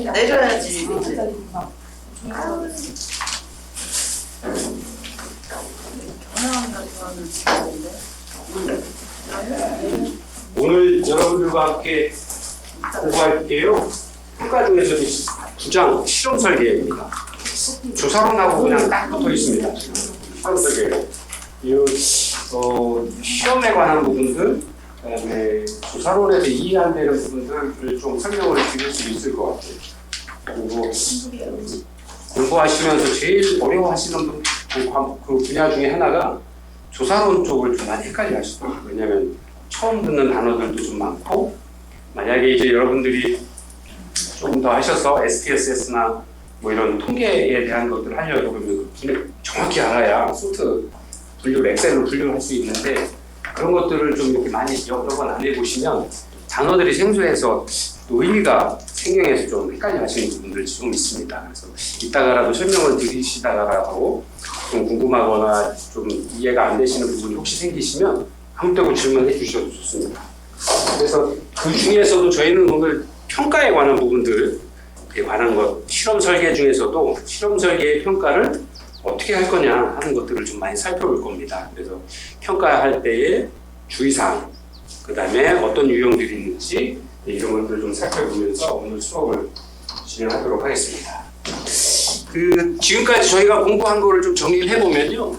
내려야지. 오늘 여러분들과 함께 공부할게요. 평가 중에서도 9장 실험 설계입니다. 조사론하고 그냥 딱 붙어 있습니다. 실험 설계. 시험에 관한 부분들, 그다음에 조사론에서 이해 안 되는 부분들을 좀 설명을 드릴 수 있을 것 같아요. 그리고 공부하시면서 제일 어려워하시는 그 분야 중에 하나가 조사론 쪽을 좀 많이 헷갈려 하시더라고요. 왜냐하면 처음 듣는 단어들도 좀 많고, 만약에 이제 여러분들이 조금 더 하셔서 SPSS나 뭐 이런 통계에 대한 것들을 하려고 그러면 정확히 알아야 소트 분류, 엑셀로 분류를 할 수 있는데, 그런 것들을 좀 이렇게 많이 여러 번 안 해보시면 단어들이 생소해서 또 의미가 생경해서 좀 헷갈려 하시는 부분들이 좀 있습니다. 그래서 이따가라도 설명을 드리시다가라도 좀 궁금하거나 좀 이해가 안 되시는 부분이 혹시 생기시면 아무 때고 질문해 주셔도 좋습니다. 그래서 그 중에서도 저희는 오늘 평가에 관한 부분들에 관한 것, 실험 설계 중에서도 실험 설계의 평가를 어떻게 할 거냐 하는 것들을 좀 많이 살펴볼 겁니다. 그래서 평가할 때의 주의사항, 그 다음에 어떤 유형들이 있는지 이런 것들을 좀 살펴보면서 오늘 수업을 진행하도록 하겠습니다. 지금까지 저희가 공부한 거를 좀 정리를 해보면요.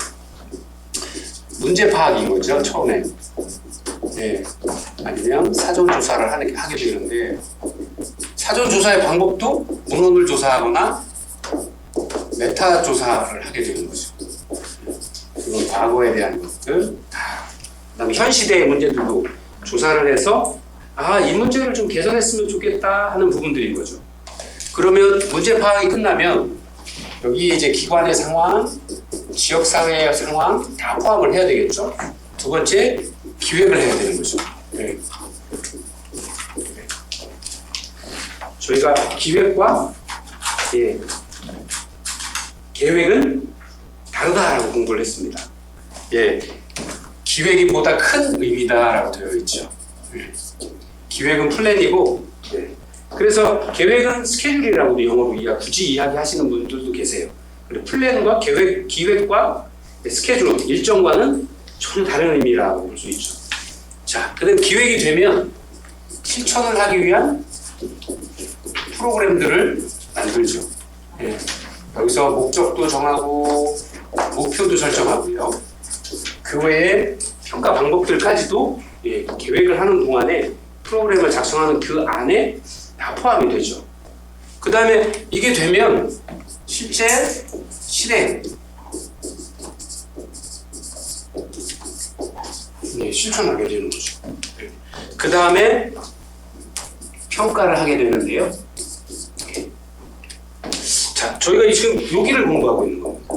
문제 파악인 거죠, 처음에. 네. 아니면 사전조사를 하게 되는데, 사전조사의 방법도 문헌을 조사하거나 메타 조사를 하게 되는 거죠. 그리고 과거에 대한 것들, 그다음에 현 시대의 문제들도 조사를 해서 이 문제를 좀 개선했으면 좋겠다 하는 부분들인 거죠. 그러면 문제 파악이 끝나면 여기 이제 기관의 상황, 지역 사회의 상황 다 포함을 해야 되겠죠. 두 번째, 기획을 해야 되는 거죠. 네. 저희가 기획과 계획은 다르다라고 공부를 했습니다. 기획이 보다 큰 의미다라고 되어 있죠. 기획은 플랜이고, 그래서 계획은 스케줄이라고도 영어로 굳이 이야기하시는 분들도 계세요. 플랜과 기획과 스케줄, 일정과는 전혀 다른 의미라고 볼 수 있죠. 자, 그다음 기획이 되면 실천을 하기 위한 프로그램들을 만들죠. 여기서 목적도 정하고 목표도 설정하고요. 그 외에 평가 방법들까지도 계획을 하는 동안에 프로그램을 작성하는 그 안에 다 포함이 되죠. 그 다음에 이게 되면 실제 실행, 실천하게 되는 거죠. 그 다음에 평가를 하게 되는데요. 자, 저희가 지금 여기를 공부하고 있는 겁니다.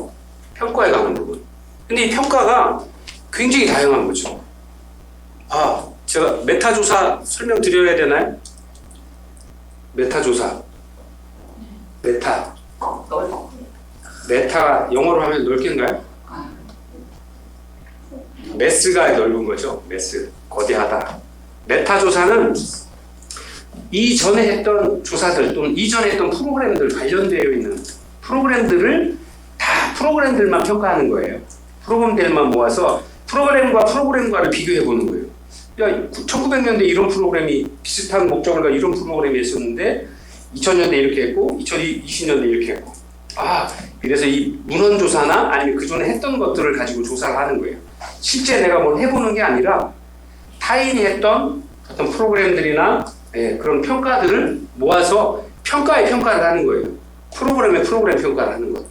평가에 관한 부분. 근데 이 평가가 굉장히 다양한 거죠. 제가 메타조사 설명드려야 되나요? 메타조사. 메타 영어로 하면 넓게인가요? 매스가 넓은 거죠. 매스, 거대하다. 메타조사는 이전에 했던 조사들 또는 이전에 했던 프로그램들, 관련되어 있는 프로그램들만 평가하는 거예요. 프로그램들만 모아서 프로그램과를 비교해 보는 거예요. 1900년대 이런 프로그램이 비슷한 목적을 가진 이런 프로그램이 있었는데 2000년대 이렇게 했고 2020년대 이렇게 했고, 그래서 이 문헌 조사나 아니면 그 전에 했던 것들을 가지고 조사를 하는 거예요. 실제 내가 뭘 해보는 게 아니라 타인이 했던 어떤 프로그램들이나 그런 평가들을 모아서 평가를 하는 거예요. 프로그램 평가를 하는 것.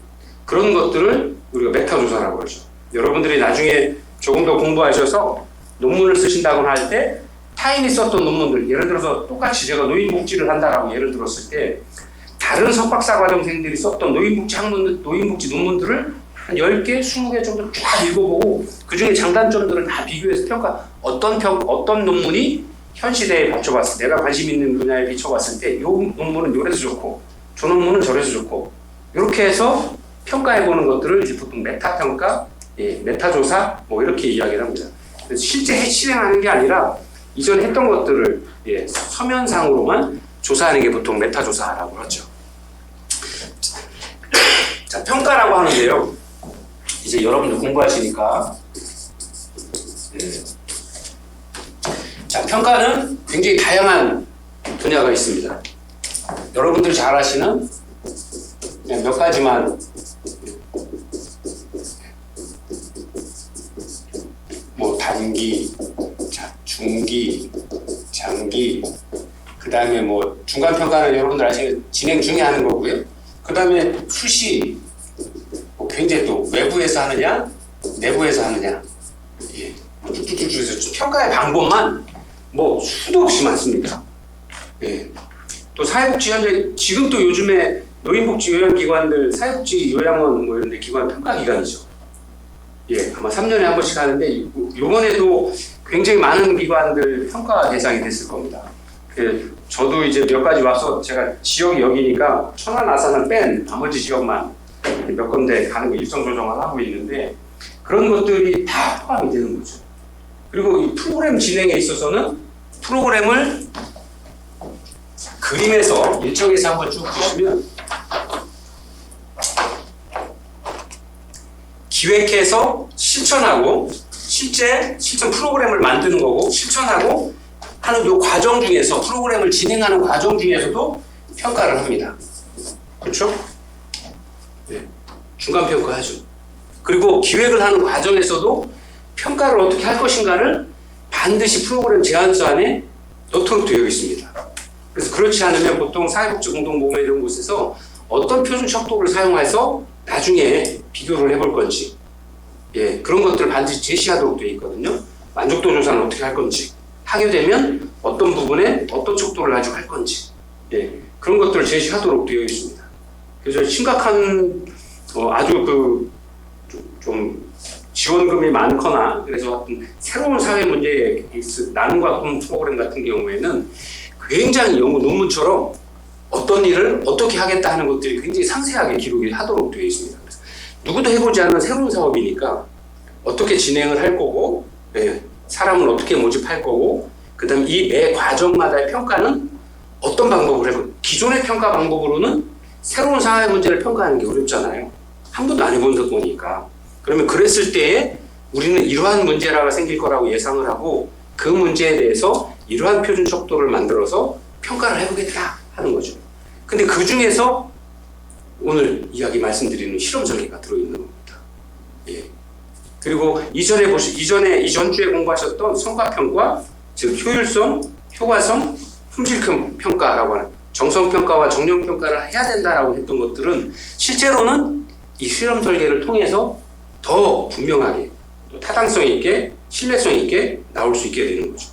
그런 것들을 우리가 메타조사라고 하죠. 여러분들이 나중에 조금 더 공부하셔서 논문을 쓰신다거나 할 때 타인이 썼던 논문들, 예를 들어서 똑같이 제가 노인복지를 한다라고 예를 들었을 때 다른 석박사 과정생들이 썼던 노인복지 논문들을 한 10개, 20개 정도 쫙 읽어보고 그 중에 장단점들을 다 비교해서 어떤 논문이 현 시대에 받쳐봤을 때, 내가 관심 있는 분야에 비춰봤을 때 이 논문은 요래서 좋고 저 논문은 저래서 좋고, 이렇게 해서 평가해보는 것들을 이제 보통 메타평가, 메타조사 이렇게 이야기를 합니다. 그래서 실제 실행하는 게 아니라 이전에 했던 것들을 서면상으로만 조사하는 게 보통 메타조사라고 하죠. 자, 평가라고 하는데요. 이제 여러분들 공부하시니까. 자, 평가는 굉장히 다양한 분야가 있습니다. 여러분들 잘 아시는 그냥 몇 가지만 뭐 단기, 중기, 장기, 그 다음에 뭐 중간 평가는 여러분들 아시는 진행 중에 하는 거고요. 그 다음에 수시, 뭐 굉장히 또 외부에서 하느냐, 내부에서 하느냐, 쭉쭉쭉 해서 평가의 방법만 뭐 수도 없이 많습니다. 또 사회복지 현장, 지금 또 요즘에 노인복지 요양기관들, 사회복지 요양원 뭐 이런 데 기관 평가 기관이죠. 아마 3년에 한 번씩 하는데 요번에도 굉장히 많은 기관들 평가 대상이 됐을 겁니다. 저도 이제 몇 가지 와서 제가 지역이 여기니까 천안, 아산을 뺀 나머지 지역만 몇 군데 가는 거 일정 조정을 하고 있는데 그런 것들이 다 포함이 되는 거죠. 그리고 이 프로그램 진행에 있어서는 프로그램을 그림에서 일정에서 한번 쭉 보시면 기획해서 실천하고 실천 프로그램을 만드는 거고 실천하고 하는 이 과정 중에서 프로그램을 진행하는 과정 중에서도 평가를 합니다. 그렇죠? 중간 평가하죠. 그리고 기획을 하는 과정에서도 평가를 어떻게 할 것인가를 반드시 프로그램 제안서 안에 넣도록 되어 있습니다. 그래서 그렇지 않으면 보통 사회복지 공동모금 이런 곳에서 어떤 표준 척도를 사용해서 나중에 비교를 해볼 건지 그런 것들을 반드시 제시하도록 되어 있거든요. 만족도 조사는 어떻게 할 건지 하게 되면 어떤 부분에 어떤 척도를 가지고 할 건지 그런 것들을 제시하도록 되어 있습니다. 그래서 심각한 아주 좀 지원금이 많거나 그래서 어떤 새로운 사회 문제에 나눔과 꿈 프로그램 같은 경우에는 굉장히 연구 논문처럼 어떤 일을 어떻게 하겠다 하는 것들이 굉장히 상세하게 기록이 하도록 되어 있습니다. 그래서 누구도 해보지 않은 새로운 사업이니까 어떻게 진행을 할 거고 사람을 어떻게 모집할 거고 그 다음에 이 매 과정마다의 평가는 어떤 방법을 해볼 기존의 평가 방법으로는 새로운 사회 문제를 평가하는 게 어렵잖아요. 한 번도 안 해본 거니까. 그러면 그랬을 때에 우리는 이러한 문제가 생길 거라고 예상을 하고 그 문제에 대해서 이러한 표준 척도를 만들어서 평가를 해보겠다 하는 거죠. 근데 그 중에서 오늘 이야기 말씀드리는 실험 전개가 들어있는 겁니다. 그리고 이전 주에 공부하셨던 성과평가, 즉 효율성, 효과성, 품질평가라고 하는 정성평가와 정량평가를 해야 된다라고 했던 것들은 실제로는 이 실험 설계를 통해서 더 분명하게 또 타당성 있게 신뢰성 있게 나올 수 있게 되는 거죠.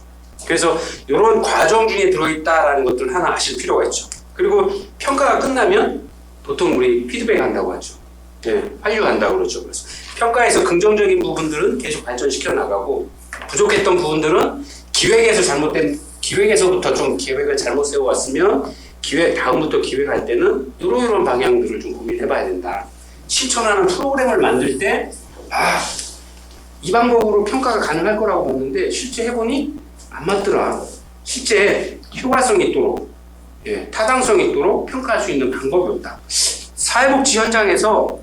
그래서 이런 과정 중에 들어있다라는 것들 하나 아실 필요가 있죠. 그리고 평가가 끝나면 보통 우리 피드백 한다고 하죠. 환류한다고 그러죠. 그래서 평가에서 긍정적인 부분들은 계속 발전시켜 나가고 부족했던 부분들은 기획에서부터 좀 계획을 잘못 세워왔으면 다음부터 기획할 때는 이런 방향들을 좀 고민해봐야 된다. 실천하는 프로그램을 만들 때 이 방법으로 평가가 가능할 거라고 봤는데 실제 해보니 안 맞더라. 실제 효과성 있도록 타당성 있도록 평가할 수 있는 방법이 없다. 사회복지 현장에서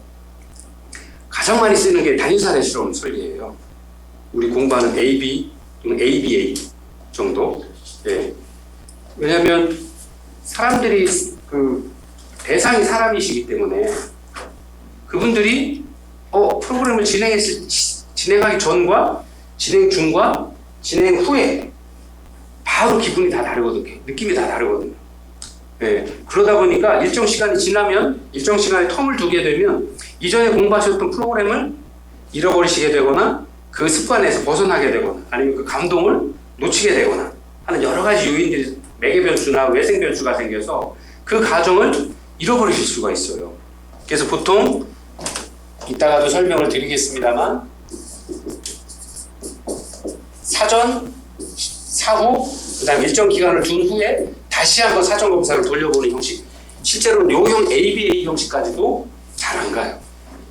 가장 많이 쓰는 게 단위사례 실험 설계예요. 우리 공부하는 AB 또는 ABA 정도. 왜냐하면 사람들이 대상이 사람이시기 때문에 그분들이 프로그램을 진행하기 전과 진행 중과 진행 후에 바로 기분이 다 다르거든요. 느낌이 다 다르거든요. 그러다 보니까 일정 시간이 지나면 일정 시간에 텀을 두게 되면 이전에 공부하셨던 프로그램을 잃어버리시게 되거나 그 습관에서 벗어나게 되거나 아니면 그 감동을 놓치게 되거나 하는 여러 가지 요인들이 매개 변수나 외생 변수가 생겨서 그 과정을 잃어버리실 수가 있어요. 그래서 보통 이따가도 설명을 드리겠습니다만 사전, 사후, 그 다음 일정 기간을 둔 후에 다시 한번 사전 검사를 돌려보는 형식. 실제로는 요형 ABA 형식까지도 잘 안 가요.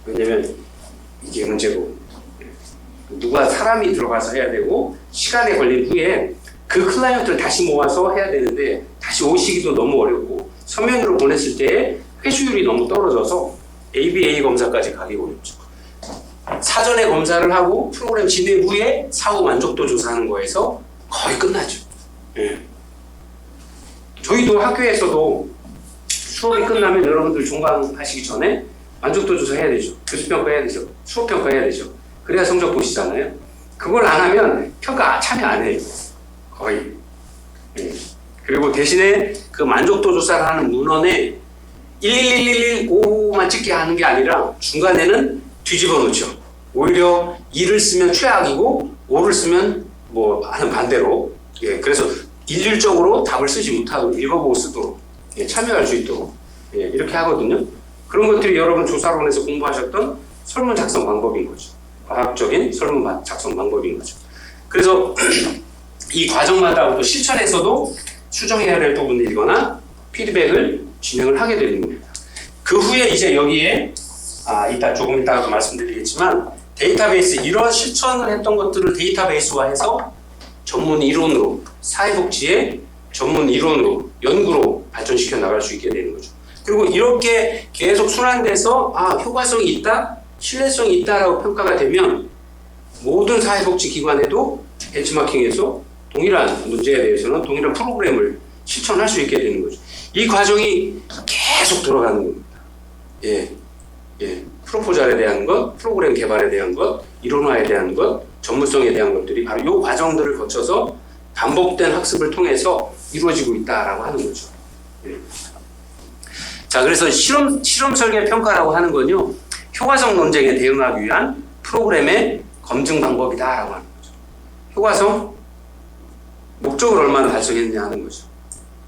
왜냐면 이게 문제고. 누가 사람이 들어가서 해야 되고 시간에 걸린 후에 그 클라이언트를 다시 모아서 해야 되는데 다시 오시기도 너무 어렵고 서면으로 보냈을 때 회수율이 너무 떨어져서 ABA 검사까지 가기 어렵죠. 사전에 검사를 하고 프로그램 진행 후에 사후 만족도 조사하는 거에서 거의 끝나죠. 예. 저희도 학교에서도 수업이 끝나면 여러분들 종강하시기 전에 만족도 조사 해야 되죠. 교수평가 해야 되죠. 수업평가 해야 되죠. 그래야 성적 보시잖아요. 그걸 안 하면 평가 참여 안 해요. 거의. 예. 그리고 대신에 그 만족도 조사를 하는 문헌에 11115만 찍게 하는 게 아니라 중간에는 뒤집어 놓죠. 오히려 2를 쓰면 최악이고 5를 쓰면 뭐 하는 반대로. 예. 그래서 일률적으로 답을 쓰지 못하도록 읽어보고 쓰도록 참여할 수 있도록 이렇게 하거든요. 그런 것들이 여러분 조사론에서 공부하셨던 설문 작성 방법인 거죠. 과학적인 설문 작성 방법인 거죠. 그래서 이 과정마다 또 실천에서도 수정해야 될 부분이거나 피드백을 진행을 하게 되는 겁니다. 그 후에 이제 여기에 조금 이따가도 말씀드리겠지만 데이터베이스 이런 실천을 했던 것들을 데이터베이스화해서 전문 이론으로 사회복지의 전문 이론으로 연구로 발전시켜 나갈 수 있게 되는 거죠. 그리고 이렇게 계속 순환돼서 효과성이 있다, 신뢰성이 있다라고 평가가 되면 모든 사회복지 기관에도 벤치마킹에서 동일한 문제에 대해서는 동일한 프로그램을 실천할 수 있게 되는 거죠. 이 과정이 계속 돌아가는 겁니다. 프로포절에 대한 것, 프로그램 개발에 대한 것, 이론화에 대한 것, 전문성에 대한 것들이 바로 이 과정들을 거쳐서 반복된 학습을 통해서 이루어지고 있다라고 하는 거죠. 자, 그래서 실험 설계 평가라고 하는 건요, 효과성 논쟁에 대응하기 위한 프로그램의 검증 방법이다라고 하는 거죠. 효과성, 목적을 얼마나 달성했느냐 하는 거죠.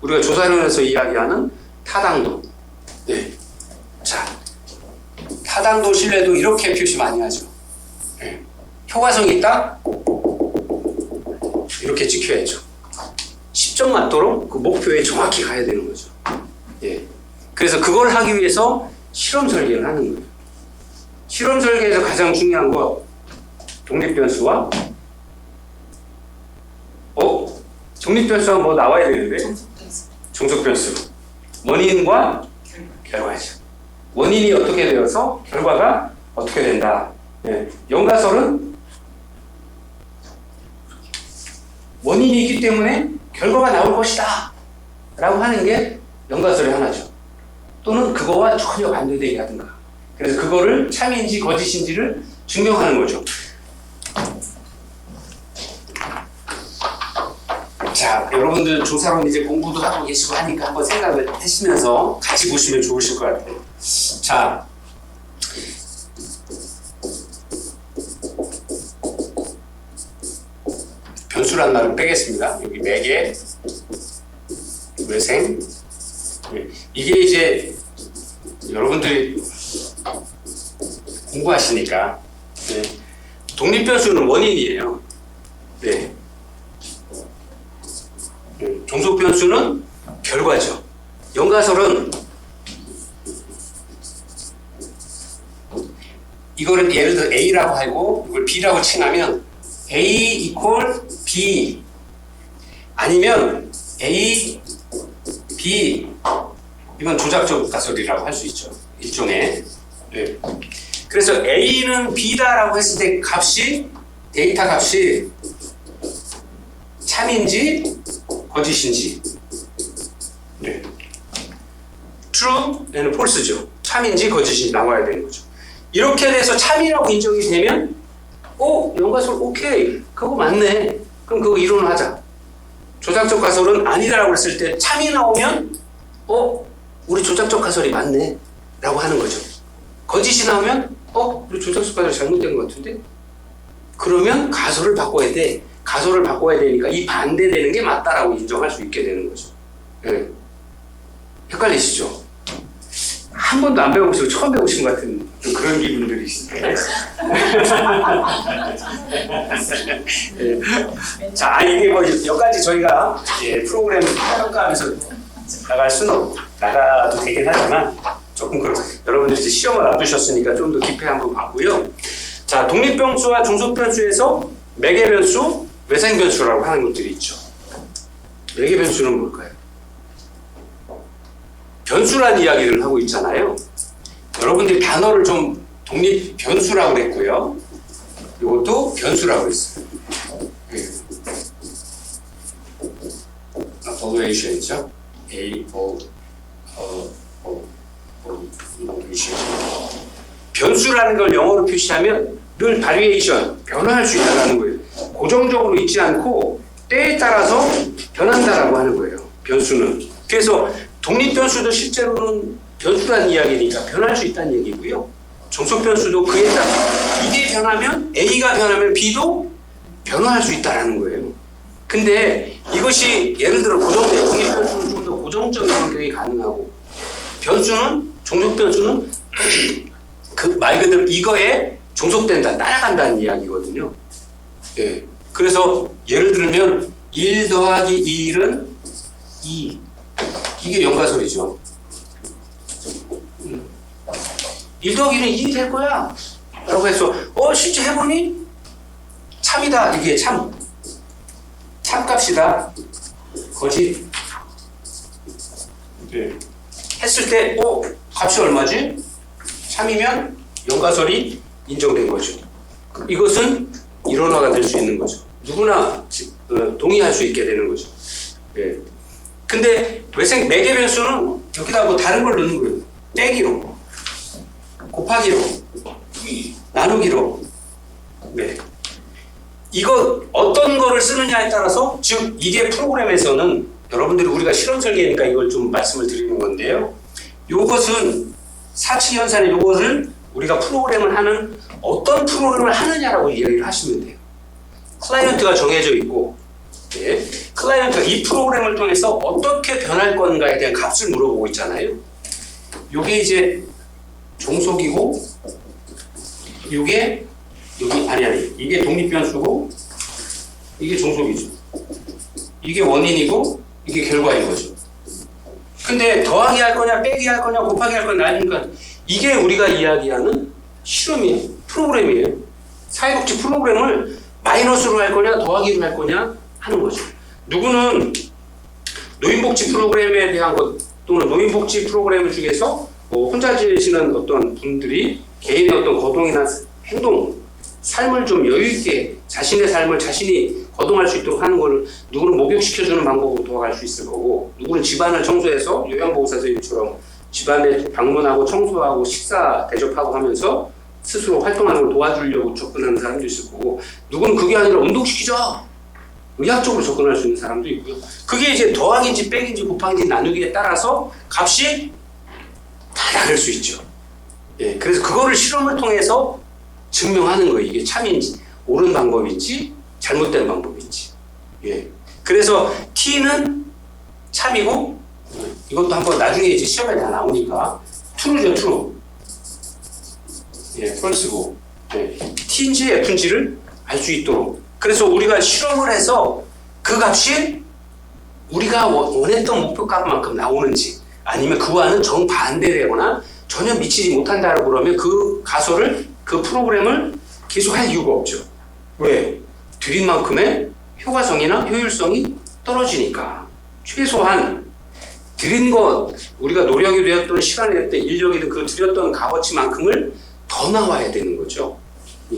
우리가 조사론에서 이야기하는 타당도. 자, 타당도, 신뢰도 이렇게 표시 많이 하죠. 효과성이 있다? 이렇게 찍혀야죠. 10점 맞도록 그 목표에 정확히 가야 되는 거죠. 그래서 그걸 하기 위해서 실험 설계를 하는 거예요. 실험 설계에서 가장 중요한 거 독립변수와 독립변수가 뭐 나와야 되는데 종속변수 원인과 결과죠. 원인이 어떻게 되어서 결과가 어떻게 된다. 연가설은 원인이 있기 때문에 결과가 나올 것이다 라고 하는 게 연가설의 하나죠. 또는 그거와 전혀 반대되게 하든가. 그래서 그거를 참인지 거짓인지를 증명하는 거죠. 자, 여러분들 조사론 이제 공부도 하고 계시고 하니까 한번 생각을 하시면서 같이 보시면 좋으실 것 같아요. 자, 변수란 말을 빼겠습니다. 여기 매개, 외생. 이게 이제 여러분들이 공부하시니까 독립변수는 원인이에요. 종속변수는 결과죠. 연가설은 이거를 예를 들어 A라고 하고 이걸 B라고 칭하면 A 이퀄 B 아니면 A, B 이건 조작적 가설이라고 할 수 있죠. 일종의. 그래서 A는 B다라고 했을 때 값이 데이터 값이 참인지 거짓인지 true and false죠. 참인지 거짓인지 나와야 되는 거죠. 이렇게 돼서 참이라고 인정이 되면 연가설 오케이 그거 맞네 그럼 그거 이론을 하자. 조작적 가설은 아니다라고 했을 때 참이 나오면 우리 조작적 가설이 맞네 라고 하는 거죠. 거짓이 나오면 우리 조작적 가설이 잘못된 것 같은데 그러면 가설을 바꿔야 돼. 가설을 바꿔야 되니까 이 반대되는 게 맞다라고 인정할 수 있게 되는 거죠. 헷갈리시죠? 한 번도 안 배워보시고 처음 배우신 것 같은 좀 그런 기분들이신데. 자, 이게 뭐 여기까지 저희가 프로그램 평가하면서 나가도 되긴 하지만 조금 그렇고 여러분들이 이제 시험을 앞두셨으니까 좀 더 깊이 한번 봤고요. 자, 독립변수와 종속변수에서 매개변수, 외생변수라고 하는 것들이 있죠. 매개변수는 뭘까요? 변수란 이야기를 하고 있잖아요. 여러분들이 단어를 좀 독립변수라고 그랬고요. 이것도 변수라고 그랬어요. evaluation이죠. 변수라는 걸 영어로 표시하면 늘 variation, 변화할 수 있다는 거예요. 고정적으로 있지 않고 때에 따라서 변한다라고 하는 거예요. 변수는. 그래서 독립변수도 실제로는 변수라는 이야기니까 변할 수 있다는 얘기고요. 종속변수도 그에 따라 이게 변하면 A가 변하면 B도 변화할 수 있다는 거예요. 근데 이것이 예를 들어 고정된 독립변수는 좀 더 고정적인 성격이 가능하고 변수는 종속변수는 그 말 그대로 이거에 종속된다, 따라간다는 이야기거든요. 예. 그래서 예를 들면 1 더하기 1은 2. 이게 연가설이죠. 1 더하기 1은 2 될 거야. 라고 해서 실제 해보니 참이다. 이게 참값이다. 거짓. 네. 했을 때 값이 얼마지? 참이면 연가설이 인정된 거죠. 이것은 일원화가 될 수 있는 거죠. 누구나 동의할 수 있게 되는 거죠. 예. 근데 매개변수는 여기다 뭐 다른 걸 넣는 거예요. 빼기로, 곱하기로, 나누기로. 네. 이거 어떤 거를 쓰느냐에 따라서, 즉 이게 프로그램에서는 여러분들이 우리가 실험 설계니까 이걸 좀 말씀을 드리는 건데요. 요것은 사치 현산의 요것을 우리가 프로그램을 하는 어떤 프로그램을 하느냐라고 얘기를 하시면 돼요. 클라이언트가 정해져 있고, 예. 클라이언트가 이 프로그램을 통해서 어떻게 변할 건가에 대한 값을 물어보고 있잖아요. 요게 이제 종속이고, 요게 이게 독립변수고, 이게 종속이죠. 이게 원인이고, 이게 결과인 거죠. 근데 더하기 할 거냐, 빼기 할 거냐, 곱하기 할 거냐, 나누니까 이게 우리가 이야기하는 실험이에요. 프로그램이에요. 사회복지 프로그램을 마이너스로 할 거냐, 더하기로 할 거냐 하는 거죠. 누구는 노인복지 프로그램에 대한 것 또는 노인복지 프로그램 중에서 혼자 지내시는 어떤 분들이 개인의 어떤 거동이나 행동, 삶을 좀 여유있게 자신의 삶을 자신이 거동할 수 있도록 하는 걸 누구는 목욕시켜주는 방법으로 도와갈 수 있을 거고, 누구는 집안을 청소해서 요양보호사 선생님처럼 집안에 방문하고 청소하고 식사 대접하고 하면서 스스로 활동하는 걸 도와주려고 접근하는 사람도 있을 거고, 누구는 그게 아니라 운동시키자, 의학적으로 접근할 수 있는 사람도 있고요. 그게 이제 더하기인지 빼기인지 곱하기인지 나누기에 따라서 값이 다 다를 수 있죠. 예, 그래서 그거를 실험을 통해서 증명하는 거예요. 이게 참인지, 옳은 방법인지, 잘못된 방법인지. 예. 그래서 T는 참이고, 이것도 한번 나중에 이제 시험에 다 나오니까, true죠, true. 예, false고. 예. T인지 F인지를 알 수 있도록. 그래서 우리가 실험을 해서 그 값이 우리가 원했던 목표 값만큼 나오는지, 아니면 그와는 정반대되거나 전혀 미치지 못한다고 그러면 그 가설을, 그 프로그램을 계속 할 이유가 없죠. 왜? 드린 만큼의 효과성이나 효율성이 떨어지니까. 최소한 드린 것, 우리가 노력이 되었던 시간이 됐든 인력이든 그 드렸던 값어치만큼을 더 나와야 되는 거죠.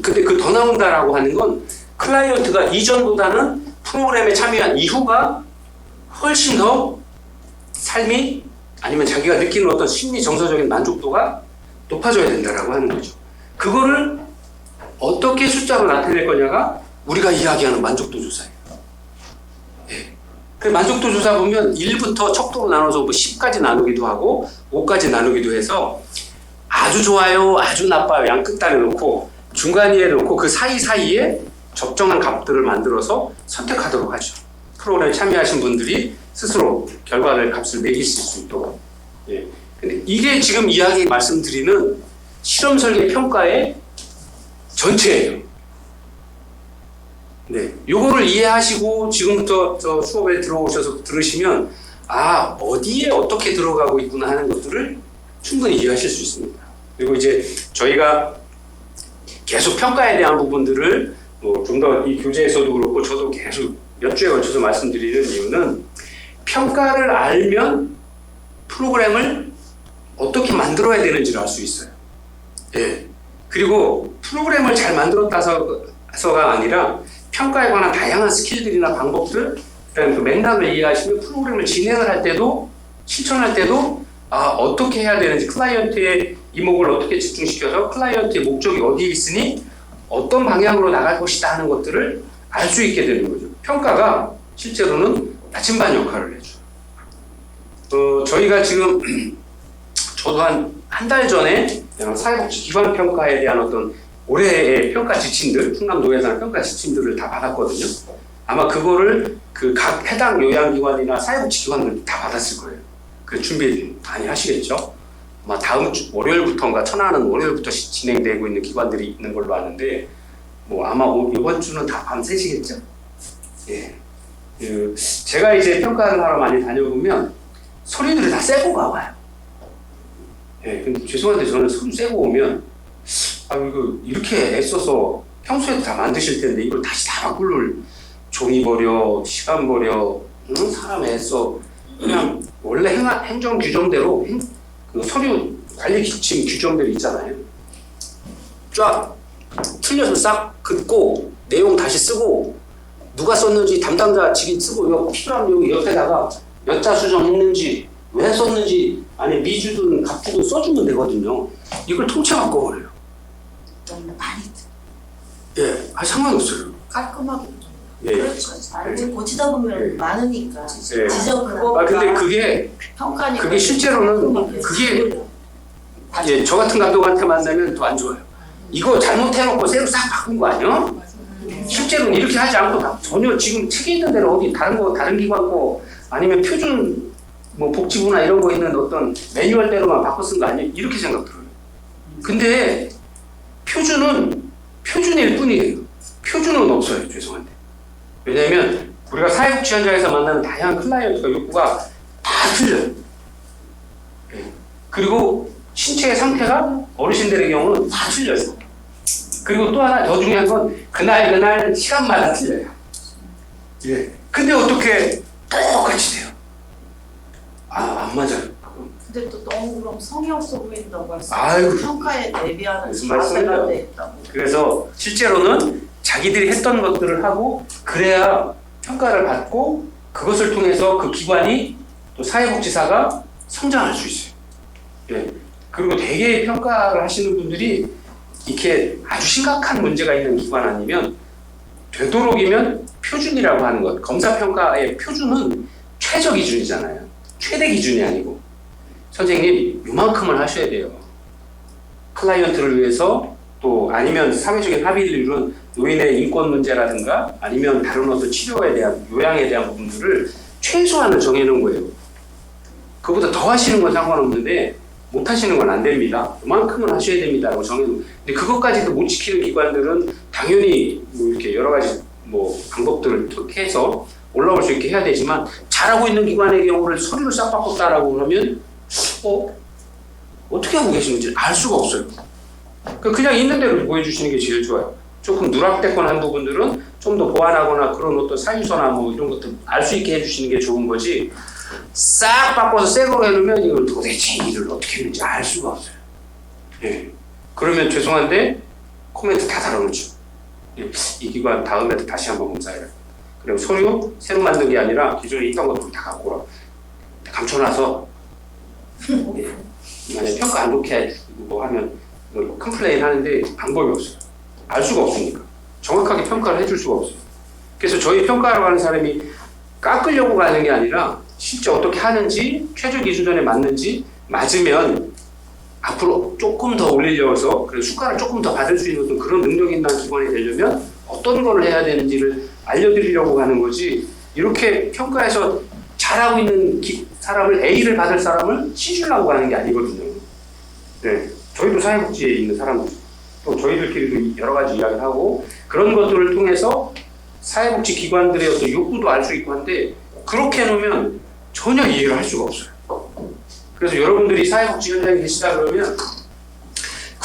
근데 그 더 나온다라고 하는 건 클라이언트가 이전보다는 프로그램에 참여한 이후가 훨씬 더 삶이, 아니면 자기가 느끼는 어떤 심리 정서적인 만족도가 높아져야 된다라고 하는 거죠. 그거를 어떻게 숫자로 나타낼 거냐가 우리가 이야기하는 만족도 조사예요. 예. 그 만족도 조사 보면 1부터 척도로 나눠서 뭐 10까지 나누기도 하고 5까지 나누기도 해서 아주 좋아요, 아주 나빠요, 양 끝단에 놓고 중간에 놓고 그 사이사이에 적정한 값들을 만들어서 선택하도록 하죠. 프로그램에 참여하신 분들이 스스로 결과를 값을 매기실 수 있도록. 예. 근데 이게 지금 이야기 말씀드리는 실험 설계 평가의 전체예요. 네, 요거를 이해하시고 지금부터 저 수업에 들어오셔서 들으시면 어디에 어떻게 들어가고 있구나 하는 것들을 충분히 이해하실 수 있습니다. 그리고 이제 저희가 계속 평가에 대한 부분들을 뭐 좀 더 이 교재에서도 그렇고 저도 계속 몇 주에 걸쳐서 말씀드리는 이유는 평가를 알면 프로그램을 어떻게 만들어야 되는지를 알 수 있어요. 예. 그리고 프로그램을 잘 만들었다서가 아니라 평가에 관한 다양한 스킬들이나 방법들, 그다음에 그 맥락을 이해하시면 프로그램을 진행을 할 때도 실천할 때도 어떻게 해야 되는지, 클라이언트의 이목을 어떻게 집중시켜서 클라이언트의 목적이 어디에 있으니 어떤 방향으로 나갈 것이다 하는 것들을 알 수 있게 되는 거죠. 평가가 실제로는 나침반 역할을 해줘요. 저희가 지금 저도 한 달 전에 사회복지기관 평가에 대한 어떤 올해의 평가 지침들, 충남노예산 평가 지침들을 다 받았거든요. 아마 그거를 그 각 해당 요양기관이나 사회복지기관들 다 받았을 거예요. 그 준비 많이 하시겠죠? 아마 다음 주 월요일부터인가, 천안은 월요일부터 진행되고 있는 기관들이 있는 걸로 아는데, 뭐 아마 이번 주는 다 밤새시겠죠? 예. 제가 이제 평가를 하러 많이 다녀보면 소리들이 다 새고 가봐요. 예, 근데 죄송한데 저는 소리 새고 오면 이거 이렇게 애써서 평소에도 다 만드실 텐데 이걸 다시 다 바꿀 종이 버려, 시간 버려, 사람 애써 그냥 원래 행정 규정대로 그 서류 관리 지침 규정대로 있잖아요. 쫙 틀려서 싹 긋고 내용 다시 쓰고 누가 썼는지 담당자 직인 쓰고 이거 필요하면 여기 옆에다가 몇 자 수정했는지 왜 썼는지 아니 미주든 갑주든 써주면 되거든요. 이걸 통째 바꿔버려요. 너무 많이 예, 상관없어요. 깔끔하게. 예. 그렇죠. 알고 고치다 보면 예. 많으니까. 예. 지적 그거. 근데 그게 평가니까. 그게 실제로는 그게 예, 저 같은 감독한테 만나면 더 안 좋아요. 이거 잘못해놓고 새로 싹 바꾼 거 아니야? 실제로는 이렇게 하지 않고 전혀 지금 책에 있는 대로 어디 다른 기관 거 아니면 표준 뭐 복지부나 이런 거 있는 어떤 매뉴얼대로만 바꿔 쓴 거 아니에요? 이렇게 생각 들어요. 근데 표준일 뿐이에요. 표준은 없어요. 죄송한데. 왜냐하면 우리가 사회복지 현장에서 만나는 다양한 클라이언트가 욕구가 다 틀려요. 그리고 신체의 상태가 어르신들의 경우는 다 틀려요. 그리고 또 하나 더 중요한 건 그날 시간마다 틀려요. 예. 근데 어떻게 똑같이 돼요? 안 맞아요. 근데 또 너무 그럼 성의 없어 보인다고 해서 아이고. 평가에 대비하는 무슨 자세가 말씀이에요? 돼 있다고. 그래서 실제로는 자기들이 했던 것들을 하고 그래야 평가를 받고 그것을 통해서 그 기관이 또 사회복지사가 성장할 수 있어요. 예. 그리고 대개 평가를 하시는 분들이 이렇게 아주 심각한 문제가 있는 기관 아니면 되도록이면 표준이라고 하는 것, 검사평가의 표준은 최저 기준이잖아요. 최대 기준이 아니고 선생님 요만큼을 하셔야 돼요. 클라이언트를 위해서 또 아니면 사회적인 합의를 이룬 노인의 인권 문제라든가 아니면 다른 어떤 치료에 대한 요양에 대한 부분들을 최소한을 정해놓은 거예요. 그보다 더 하시는 건 상관없는데 못 하시는 건 안 됩니다. 이만큼은 하셔야 됩니다라고 정해놓은. 근데 그것까지도 못 지키는 기관들은 당연히 뭐 이렇게 여러 가지 뭐 방법들을 해서 올라올 수 있게 해야 되지만 잘하고 있는 기관의 경우를 서류를 싹 바꿨다라고 그러면 어떻게 하고 계시는지 알 수가 없어요. 그냥 있는 대로 보여주시는 게 제일 좋아요. 조금 누락됐거나 한 부분들은 좀 더 보완하거나 그런 어떤 사유서나 뭐 이런 것들 알 수 있게 해주시는 게 좋은 거지 싹 바꿔서 새 거로 해놓으면 이걸 도대체 일을 어떻게 했는지 알 수가 없어요. 예. 그러면 죄송한데 코멘트 다 달아놓죠. 예. 이 기관 다음에도 다시 한번 검사해라. 그리고 서류 새로 만든 게 아니라 기존에 있던 것들 다 갖고 오라. 감춰놔서 예. 만약에 평가 안 좋게 뭐 하면 컴플레인 하는데 방법이 없어요. 알 수가 없으니까. 정확하게 평가를 해줄 수가 없어요. 그래서 저희 평가하러 가는 사람이 깎으려고 가는 게 아니라 실제 어떻게 하는지 최저 기준에 맞는지 맞으면 앞으로 조금 더 올리려서 그래서 수가를 조금 더 받을 수 있는 그런 능력 있는 기관이 되려면 어떤 걸 해야 되는지를 알려드리려고 가는 거지 이렇게 평가해서 잘하고 있는 사람을 A를 받을 사람을 C 주려고 하는 게 아니거든요. 네, 저희도 사회복지에 있는 사람들 또 저희들끼리도 여러 가지 이야기를 하고 그런 것들을 통해서 사회복지 기관들의 어떤 욕구도 알 수 있고 한데 그렇게 해놓으면 전혀 이해를 할 수가 없어요. 그래서 여러분들이 사회복지 현장에 계시다 그러면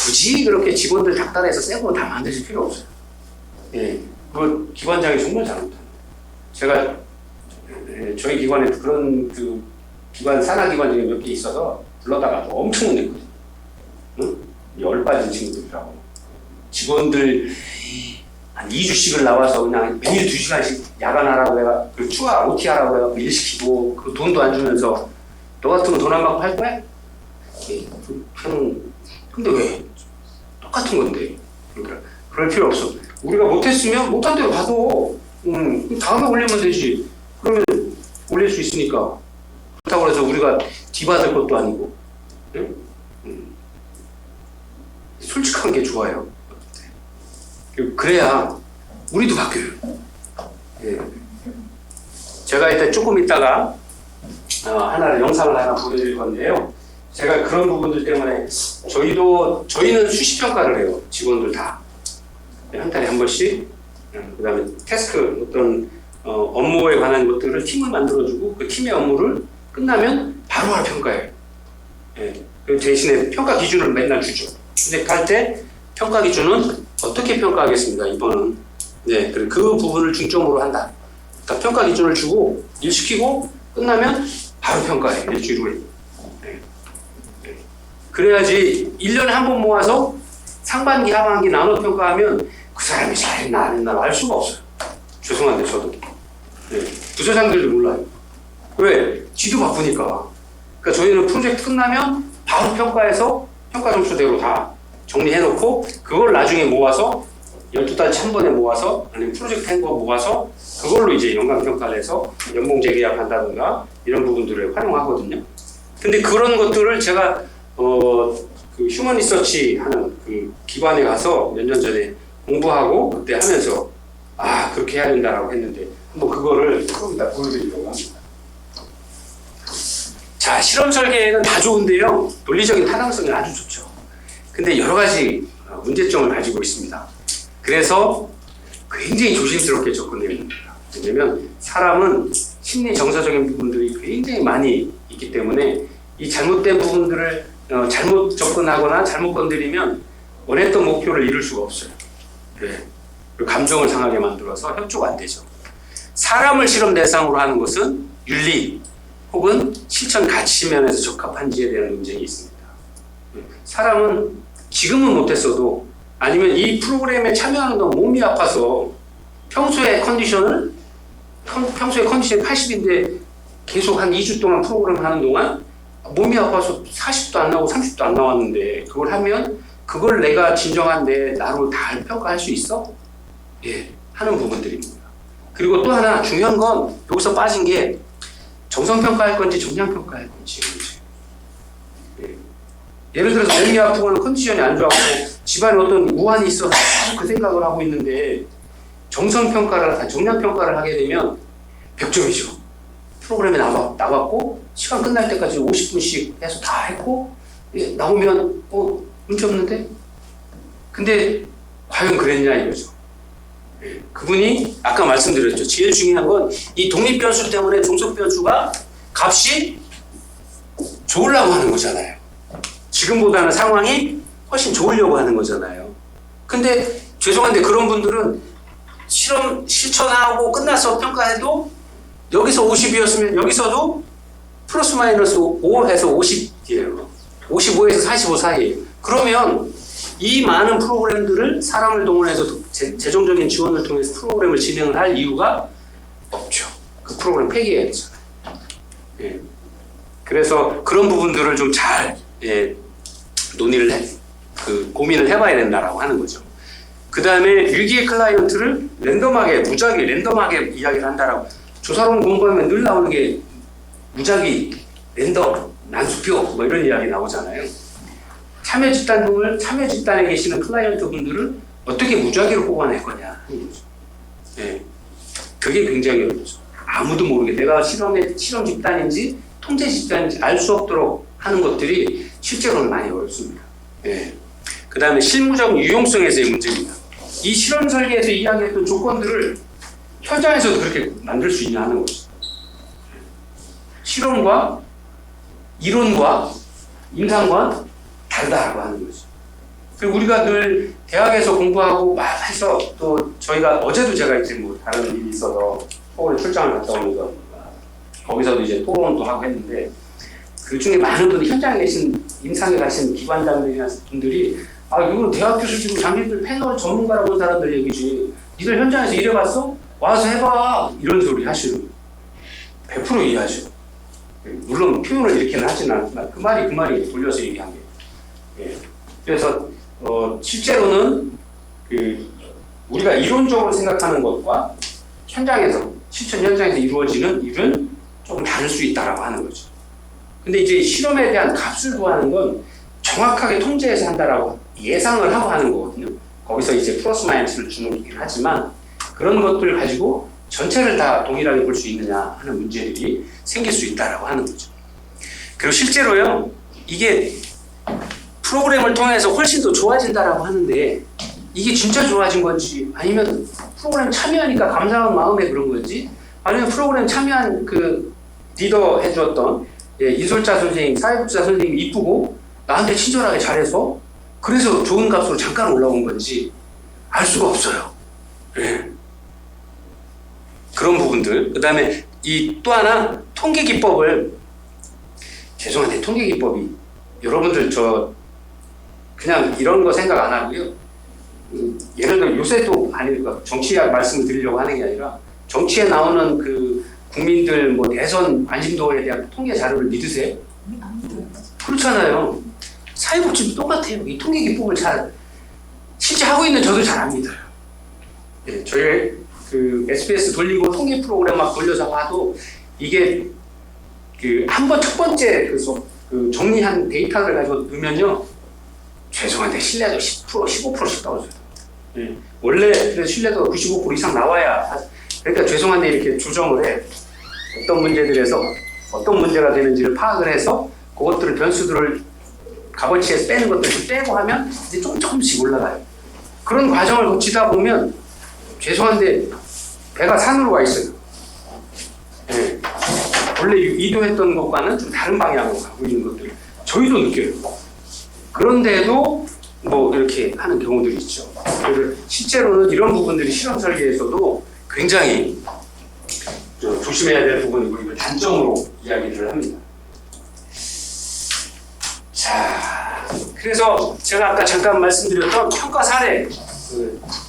굳이 그렇게 직원들 닥달해서 새 거 다 만드실 필요 없어요. 예, 그 기관장이 정말 잘못합니다. 제가 저희 기관에 그런 그 기관 산하 기관 중에 몇 개 있어서 불러다가 엄청 혼냈거든요. 응? 열 빠진 친구들이라고. 직원들 한 2주씩을 나와서 그냥 매일 2시간씩 야간하라고 해가 그 추가 OT 하라고 해가 일 시키고 그 돈도 안 주면서 너 같으면 돈 안 받고 할 거야? 근데 왜? 똑같은 건데. 그러니까 그럴 필요 없어. 우리가 못했으면 못한 대로 봐도 다음에 올리면 되지. 그러면 올릴 수 있으니까. 그렇다고 해서 우리가 뒤받을 것도 아니고. 응? 솔직한 게 좋아요. 그래야 우리도 바뀌어요. 예. 제가 이따 조금 있다가 하나를 영상을 하나 보여드릴 건데요. 제가 그런 부분들 때문에 저희는 수시 평가를 해요. 직원들 다. 한 달에 한 번씩. 그 다음에 태스크 어떤 업무에 관한 것들을 팀을 만들어주고 그 팀의 업무를 끝나면 바로바로 평가해요. 예. 그 대신에 평가 기준을 맨날 주죠. 근데 갈 때 평가 기준은 어떻게 평가하겠습니다. 이번은 네, 그 부분을 중점으로 한다. 그러니까 평가 기준을 주고 일 시키고 끝나면 바로 평가해. 일주일 후에. 네. 네. 그래야지 1년에 한 번 모아서 상반기, 하반기 나눠 평가하면 그 사람이 잘했나 안 했나 알 수가 없어요. 죄송한데 저도. 네. 부서장들도 몰라요. 왜? 지도 바쁘니까. 그러니까 저희는 프로젝트 끝나면 바로 평가해서 평가 점수대로 다 정리해놓고 그걸 나중에 모아서 12달치 한 번에 모아서 아니면 프로젝트 한 거 모아서 그걸로 이제 연간평가를 해서 연봉 재계약한다든가 이런 부분들을 활용하거든요. 근데 그런 것들을 제가 그 휴먼 리서치 하는 그 기관에 가서 몇 년 전에 공부하고 그때 하면서 그렇게 해야 된다라고 했는데 한번 그거를 조금 이따 보여드리려고 합니다. 자, 실험 설계는 다 좋은데요. 논리적인 타당성이 아주 좋죠. 근데 여러 가지 문제점을 가지고 있습니다. 그래서 굉장히 조심스럽게 접근해야 됩니다. 왜냐면 사람은 심리 정서적인 부분들이 굉장히 많이 있기 때문에 이 잘못된 부분들을 잘못 접근하거나 잘못 건드리면 원했던 목표를 이룰 수가 없어요. 네. 그리고 감정을 상하게 만들어서 협조가 안 되죠. 사람을 실험 대상으로 하는 것은 윤리 혹은 실천 가치 면에서 적합한지에 대한 논쟁이 있습니다. 사람은 지금은 못했어도 아니면 이 프로그램에 참여하는 동안 몸이 아파서 평소에 컨디션이 80인데 계속 한 2주 동안 프로그램 하는 동안 몸이 아파서 40도 안 나오고 30도 안 나왔는데 그걸 하면 그걸 내가 진정한 나로 다 평가할 수 있어? 예, 하는 부분들입니다. 그리고 또 하나 중요한 건 여기서 빠진 게 정성평가할 건지 정량평가할 건지. 예. 예를 들어서 몸이 아프거나 컨디션이 안 좋고 집안에 어떤 우환이 있어서 그 생각을 하고 있는데 정성평가를, 정량평가를 하게 되면 벽점이죠. 프로그램에 나왔고 시간 끝날 때까지 50분씩 해서 다 했고 나오면 문제 없는데? 근데 과연 그랬냐 이거죠. 그분이 아까 말씀드렸죠. 제일 중요한 건 이 독립변수 때문에 종속변수가 값이 좋으려고 하는 거잖아요. 지금보다는 상황이 훨씬 좋으려고 하는 거잖아요. 근데 죄송한데 그런 분들은 실험 실천하고 끝나서 평가해도 여기서 50이었으면 여기서도 플러스 마이너스 5해서 50이에요. 55에서 45 사이에요. 그러면 이 많은 프로그램들을 사람을 동원해서 재정적인 지원을 통해서 프로그램을 진행을 할 이유가 없죠. 그 프로그램 폐기해야 되잖아요. 예. 그래서 그런 부분들을 좀 잘 고민을 해봐야 된다라고 하는 거죠. 그 다음에 위기의 클라이언트를 무작위 랜덤하게 이야기를 한다라고. 조사론 공부하면 늘 나오는 게 무작위, 랜덤, 난수표 뭐 이런 이야기 나오잖아요. 참여 집단에 계시는 클라이언트 분들을 어떻게 무작위로 뽑아낼 거냐 하는 거죠. 네. 그게 굉장히 어렵죠. 아무도 모르게 내가 실험 집단인지 통제 집단인지 알 수 없도록 하는 것들이 실제로는 많이 어렵습니다. 네. 그 다음에 실무적 유용성에서의 문제입니다. 이 실험 설계에서 이야기했던 조건들을 현장에서도 그렇게 만들 수 있냐 하는 거죠. 실험과 이론과 임상과 다르다고 하는 거죠. 그리고 우리가 늘 대학에서 공부하고 막 해서 또 저희가 어제도 제가 이제 뭐 다른 일이 있어서 서울에 출장을 갔다 오면서 거기서도 이제 토론도 하고 했는데 그 중에 많은 분들 현장에 계신 임상에 가신 기관장들이나 분들이 이거는 대학 교수지고 자기들 패널 전문가라고 하는 사람들 얘기지 니들 현장에서 일해봤어? 와서 해봐 이런 소리 하시는 100% 이해하죠. 물론 표현을 이렇게는 하지는 않지만 그 말이 돌려서 얘기한 게 그래서 실제로는 우리가 이론적으로 생각하는 것과 현장에서 실천 현장에서 이루어지는 일은 조금 다를 수 있다라고 하는 거죠. 근데 이제 실험에 대한 값을 구하는 건 정확하게 통제해서 한다라고 예상을 하고 하는 거거든요. 거기서 이제 플러스 마이너스를 주는 얘기를 하지만 그런 것들을 가지고 전체를 다 동일하게 볼 수 있느냐 하는 문제들이 생길 수 있다라고 하는 거죠. 그리고 실제로요, 이게 프로그램을 통해서 훨씬 더 좋아진다라고 하는데 이게 진짜 좋아진 건지 아니면 프로그램 참여하니까 감사한 마음에 그런 건지 아니면 프로그램 참여한 그 리더 해줬던 이솔자 선생님, 사회복지사 선생님이 이쁘고 나한테 친절하게 잘해서 그래서 좋은 값으로 잠깐 올라온 건지 알 수가 없어요. 그런 부분들. 그 다음에 이 또 하나 통계 기법을 죄송한데 통계 기법이 여러분들 저 그냥 이런 거 생각 안 하고요. 예를 들어 요새도 아니니까 정치학 말씀을 드리려고 하는 게 아니라 정치에 나오는 그 국민들 뭐 대선 관심도에 대한 통계 자료를 믿으세요? 그렇잖아요. 사회복지도 똑같아요. 이 통계 기법을 잘 실제 하고 있는 저도 잘 안 믿어요. 저희 그 SBS 돌리고 통계 프로그램 막 돌려서 봐도 이게 한 번 첫 번째 그 정리한 데이터를 가지고 넣으면요 죄송한데 신뢰도 10% 15%씩 떨어져요. 원래 신뢰도가 95% 이상 나와야 그러니까 죄송한데 이렇게 조정을 해 어떤 문제들에서 어떤 문제가 되는지를 파악을 해서 그것들을 변수들을 값어치에서 빼는 것들을 빼고 하면 이제 조금씩 올라가요. 그런 과정을 거치다 보면 죄송한데 배가 산으로 와 있어요. 원래 의도했던 것과는 좀 다른 방향으로 가고 있는 것들 저희도 느껴요. 그런데도 뭐 이렇게 하는 경우들이 있죠. 그래서 실제로는 이런 부분들이 실험 설계에서도 굉장히 조심해야 될 부분이고 이걸 단점으로 이야기를 합니다. 자, 그래서 제가 아까 잠깐 말씀드렸던 평가 사례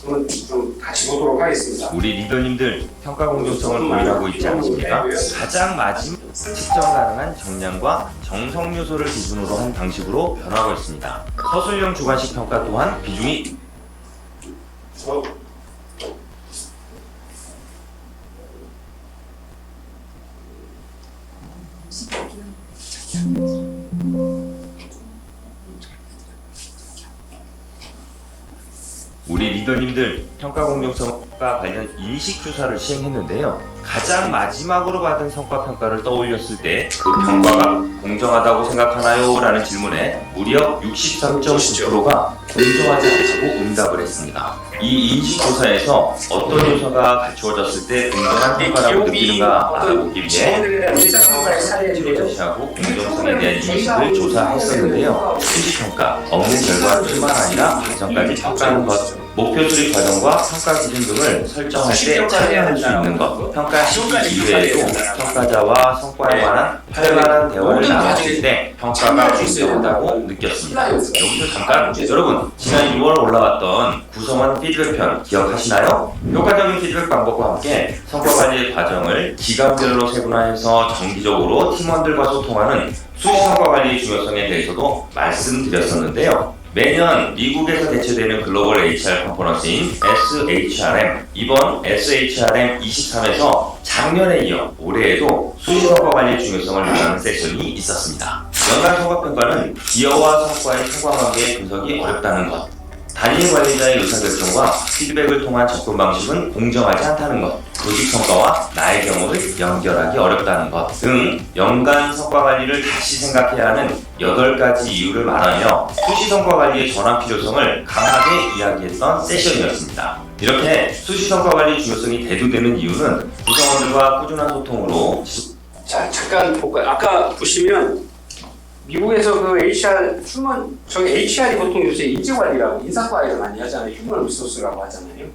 그건 좀 같이 보도록 하겠습니다. 우리 리더님들 평가 공정성을 고민하고 있지 않으십니까? 가장 마지막 측정 가능한 정량과 정성 요소를 기준으로 한 방식으로 변하고 있습니다. 서술형 주관식 평가 또한 비중이 우리 리더님들 평가 공정성과 관련 인식 조사를 시행했는데요. 가장 마지막으로 받은 성과 평가를 떠올렸을 때 그 평가가 공정하다고 생각하나요? 라는 질문에 무려 63.9%가 공정하지 않다고 응답을 했습니다. 이 인식 조사에서 어떤 요소가 갖추어졌을 때 공정한 평가라고 느끼는가 알아보기 위해 제시하고 공정성에 대한 인식을 조사했었는데요. 수시평가, 업무 결과뿐만 아니라 과정까지 평가하는 것, 목표 수립 과정과 평가 기준 등을 설정할 때 참여할 수 있는 것, 평가 시기 이외에도 평가자와 성과에 관한 활발한 대화를 나눴을 때 평가가 공정하다고 느꼈습니다. 여기서 잠깐 여러분 지난 6월 올라왔던 구성원 피드백편 기억하시나요? 효과적인 피드백 방법과 함께 성과 관리의 과정을 기간별로 세분화해서 정기적으로 팀원들과 소통하는 수시 성과 관리의 중요성에 대해서도 말씀드렸었는데요. 매년 미국에서 개최되는 글로벌 HR 컨퍼런스인 SHRM, 이번 SHRM 23에서 작년에 이어 올해에도 수시 성과 관리의 중요성을 논하는 세션이 있었습니다. 연간 성과평가는 기여와 성과의 상관관계의 분석이 어렵다는 것, 단임 관리자의 의사결정과 피드백을 통한 접근 방식은 공정하지 않다는 것, 조직 성과와 나의 경험을 연결하기 어렵다는 것 등 연간 성과 관리를 다시 생각해야 하는 8가지 이유를 말하며 수시 성과 관리의 전환 필요성을 강하게 이야기했던 세션이었습니다. 이렇게 수시 성과 관리 중요성이 대두되는 이유는 구성원들과 꾸준한 소통으로 자, 잠깐 볼까요? 아까 보시면 미국에서 그 HR 저기 HR이 보통 요새 인재관리라고 인사과에서 많이 하잖아요. 휴먼 리소스라고 하잖아요.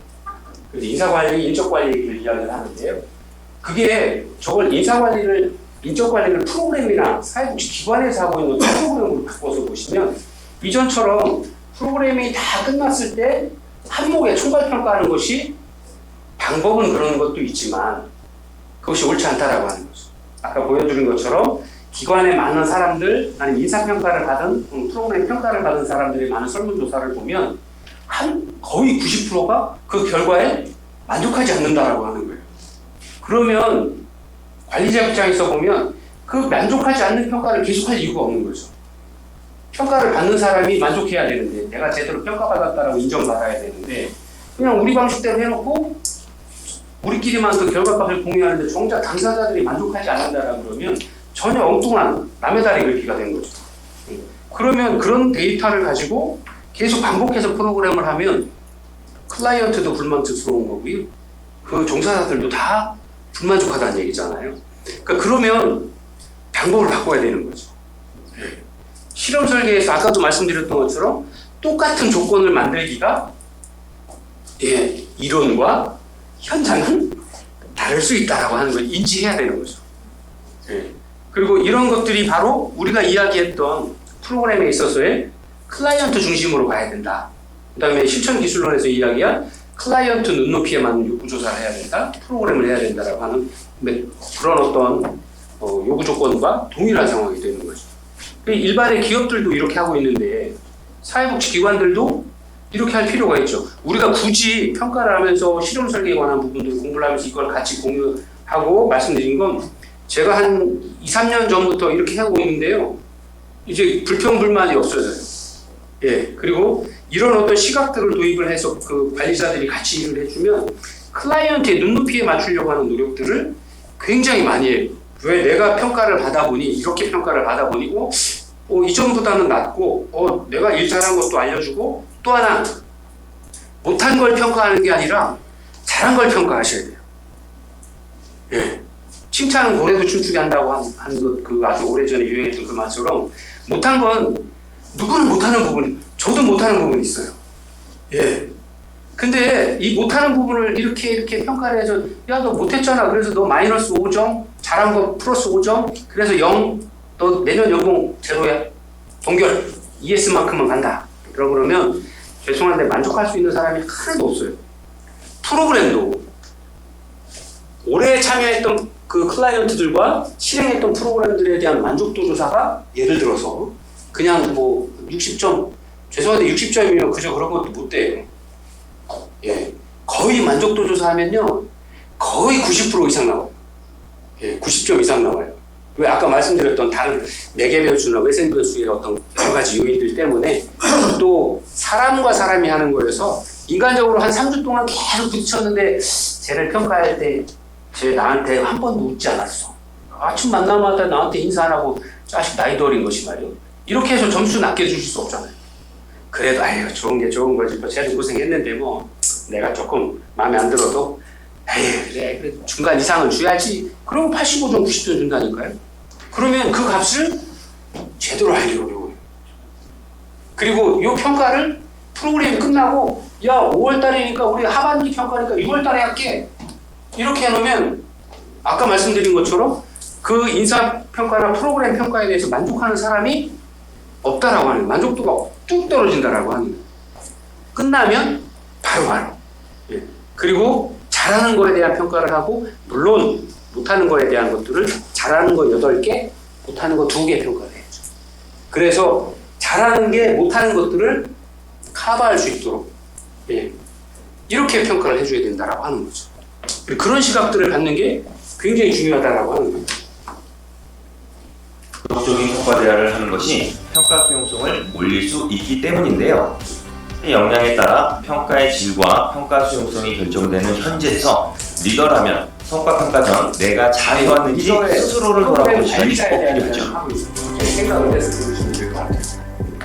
그래서 인사관리, 인적관리를 이야기를 하는데요. 그게 저걸 인적관리를 프로그램이나 사회복지 기관에서 하고 있는 프로그램으로 바꿔서 보시면 이전처럼 프로그램이 다 끝났을 때 한목에 총괄평가하는 것이 방법은 그런 것도 있지만 그것이 옳지 않다라고 하는 거죠. 아까 보여드린 것처럼 기관에 많은 사람들, 아니면 인사평가를 받은, 프로그램 평가를 받은 사람들의 많은 설문조사를 보면 거의 90%가 그 결과에 만족하지 않는다라고 하는 거예요. 그러면 관리자 입장에서 보면 그 만족하지 않는 평가를 계속할 이유가 없는 거죠. 평가를 받는 사람이 만족해야 되는데, 내가 제대로 평가받았다라고 인정받아야 되는데, 그냥 우리 방식대로 해놓고 우리끼리만 그 결과값을 공유하는데 정작 당사자들이 만족하지 않는다라고 그러면 전혀 엉뚱한 남의 다리 긁기가 된 거죠. 그러면 그런 데이터를 가지고 계속 반복해서 프로그램을 하면 클라이언트도 불만족스러운 거고요. 그 종사자들도 다 불만족하다는 얘기잖아요. 그러니까 그러면 방법을 바꿔야 되는 거죠. 실험 설계에서 아까도 말씀드렸던 것처럼 똑같은 조건을 만들기가 이론과 현장은 다를 수 있다라고 하는 걸 인지해야 되는 거죠. 그리고 이런 것들이 바로 우리가 이야기했던 프로그램에 있어서의 클라이언트 중심으로 가야 된다. 그 다음에 실천기술론에서 이야기한 클라이언트 눈높이에 맞는 요구조사를 해야 된다. 프로그램을 해야 된다라고 하는 그런 어떤 요구 조건과 동일한 상황이 되는 거죠. 일반의 기업들도 이렇게 하고 있는데 사회복지기관들도 이렇게 할 필요가 있죠. 우리가 굳이 평가를 하면서 실험 설계에 관한 부분들 공부를 하면서 이걸 같이 공유하고 말씀드린 건 제가 한 2, 3년 전부터 이렇게 하고 있는데요. 이제 불평불만이 없어져요. 그리고 이런 어떤 시각들을 도입을 해서 그 관리자들이 같이 일을 해주면 클라이언트의 눈높이에 맞추려고 하는 노력들을 굉장히 많이 해요. 왜 내가 평가를 받아보니 이렇게 평가를 받아보니 이전보다는 낫고 내가 일 잘한 것도 알려주고 또 하나 못한 걸 평가하는 게 아니라 잘한 걸 평가하셔야 돼요. 칭찬은 고래도 춤추게 한다고 한 것, 그 아주 오래전에 유행했던 그 말처럼 못한 건 누구는 못하는 부분이, 저도 못하는 부분이 있어요. 근데 이 못하는 부분을 이렇게 평가를 해서 야, 너 못했잖아. 그래서 너 마이너스 5점, 잘한 거 플러스 5점, 그래서 0, 너 내년 연봉 제로야. 동결, ES만큼은 간다. 그러면 죄송한데 만족할 수 있는 사람이 하나도 없어요. 프로그램도 올해 참여했던 그 클라이언트들과 실행했던 프로그램들에 대한 만족도 조사가 예를 들어서 그냥 60점, 죄송한데 60점이면 그저 그런 것도 못 돼요. 거의 만족도 조사하면요 거의 90% 이상 나와요. 90점 이상 나와요. 왜 아까 말씀드렸던 다른 매개 변수나 외생 변수의 어떤 여러 가지 요인들 때문에 또 사람과 사람이 하는 거여서 인간적으로 한 3주 동안 계속 부딪혔는데 쟤를 평가할 때 쟤 나한테 한 번도 웃지 않았어. 아침 만나마다 나한테 인사 안 하고 자식 나이도 어린 것이 말이요. 이렇게 해서 점수 낮게 주실 수 없잖아요. 그래도 좋은 게 좋은 거지. 쟤도 고생했는데 내가 조금 마음에 안 들어도 그래 중간 이상은 줘야지. 그러면 85점, 90점 준다니까요. 그러면 그 값을 제대로 하려고 해요. 그리고 이 평가를 프로그램이 끝나고 5월달이니까 우리 하반기 평가니까 6월달에 할게. 이렇게 해놓으면 아까 말씀드린 것처럼 그 인사평가나 프로그램 평가에 대해서 만족하는 사람이 없다라고 하는, 만족도가 뚝 떨어진다라고 하는. 끝나면 바로. 그리고 잘하는 거에 대한 평가를 하고, 물론 못하는 거에 대한 것들을 잘하는 거 8개, 못하는 거 2개 평가를 해야죠. 그래서 잘하는 게 못하는 것들을 커버할 수 있도록 이렇게 평가를 해줘야 된다라고 하는 거죠. 그런 시각들을 갖는 게 굉장히 중요하다라고 하는 거예요. 적극적인 평가 대화를 하는 것이 평가 수용성을 올릴 수 있기 때문인데요. 이 역량에 따라 평가의 질과 평가 수용성이 결정되는 현재에서 리더라면 성과 평가 전 내가 잘해왔는지 스스로를 돌아보는 시간이 꼭 필요하죠.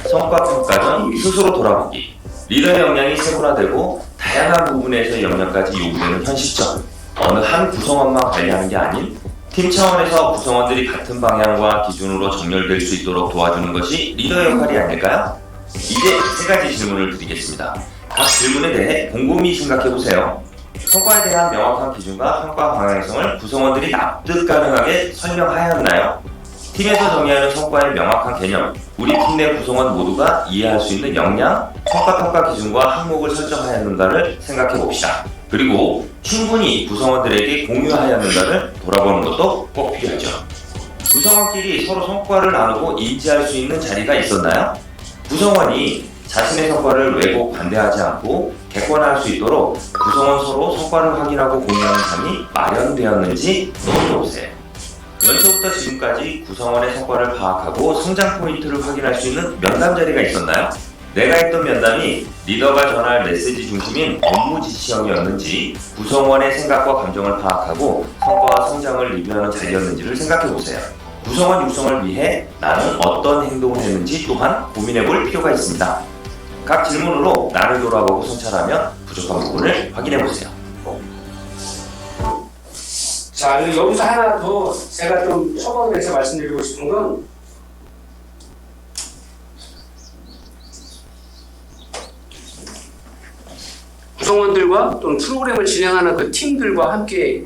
성과 평가 전 스스로 돌아보기. 리더의 역량이 세분화되고 다양한 부분에서 역량까지 요구되는 현 시점. 어느 한 구성원만 관리하는 게 아닌 팀 차원에서 구성원들이 같은 방향과 기준으로 정렬될 수 있도록 도와주는 것이 리더의 역할이 아닐까요? 이제 세 가지 질문을 드리겠습니다. 각 질문에 대해 곰곰이 생각해보세요. 성과에 대한 명확한 기준과 평가 방향성을 구성원들이 납득 가능하게 설명하였나요? 팀에서 정의하는 성과의 명확한 개념, 우리 팀 내 구성원 모두가 이해할 수 있는 역량, 성과 평가 기준과 항목을 설정하였는가를 생각해봅시다. 그리고 충분히 구성원들에게 공유하였는가를 돌아보는 것도 꼭 필요하죠. 구성원끼리 서로 성과를 나누고 인지할 수 있는 자리가 있었나요? 구성원이 자신의 성과를 왜곡 반대하지 않고 객관화할 수 있도록 구성원 서로 성과를 확인하고 공유하는 장이 마련되었는지 떠올려보세요. 연초부터 지금까지 구성원의 성과를 파악하고 성장 포인트를 확인할 수 있는 면담 자리가 있었나요? 내가 했던 면담이 리더가 전할 메시지 중심인 업무 지시형이었는지, 구성원의 생각과 감정을 파악하고 성과와 성장을 리뷰하는 자리였는지를 생각해보세요. 구성원 육성을 위해 나는 어떤 행동을 했는지 또한 고민해볼 필요가 있습니다. 각 질문으로 나를 돌아보고 성찰하며 부족한 부분을 확인해보세요. 자, 여기서 하나 더 제가 좀 처방해서 말씀드리고 싶은 건, 구성원들과 또는 프로그램을 진행하는 그 팀들과 함께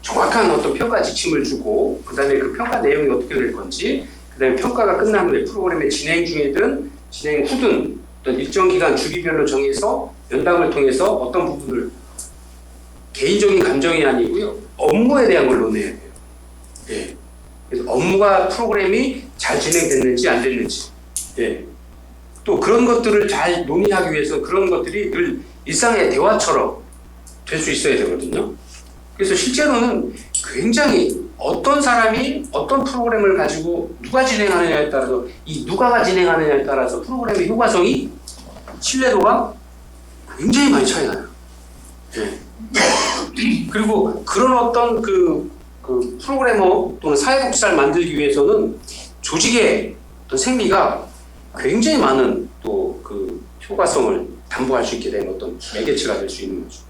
정확한 어떤 평가 지침을 주고, 그 다음에 그 평가 내용이 어떻게 될 건지, 그 다음에 평가가 끝난 후에 프로그램의 진행 중이든 진행 후든 어떤 일정 기간 주기별로 정해서 면담을 통해서 어떤 부분을 개인적인 감정이 아니고요, 업무에 대한 걸 논해야 돼요. 예. 그래서 업무가 프로그램이 잘 진행됐는지 안 됐는지, 예. 또 그런 것들을 잘 논의하기 위해서 그런 것들이 늘 일상의 대화처럼 될 수 있어야 되거든요. 그래서 실제로는 굉장히 어떤 사람이 어떤 프로그램을 가지고 누가 진행하느냐에 따라서, 이 누가가 진행하느냐에 따라서 프로그램의 효과성이, 신뢰도가 굉장히 많이 차이 나요. 예. 그리고 그런 어떤 그 프로그래머 또는 사회복지사를 만들기 위해서는 조직의 어떤 생리가 굉장히 많은 또 그 효과성을 담보할 수 있게 된 어떤 매개체가 될 수 있는 거죠.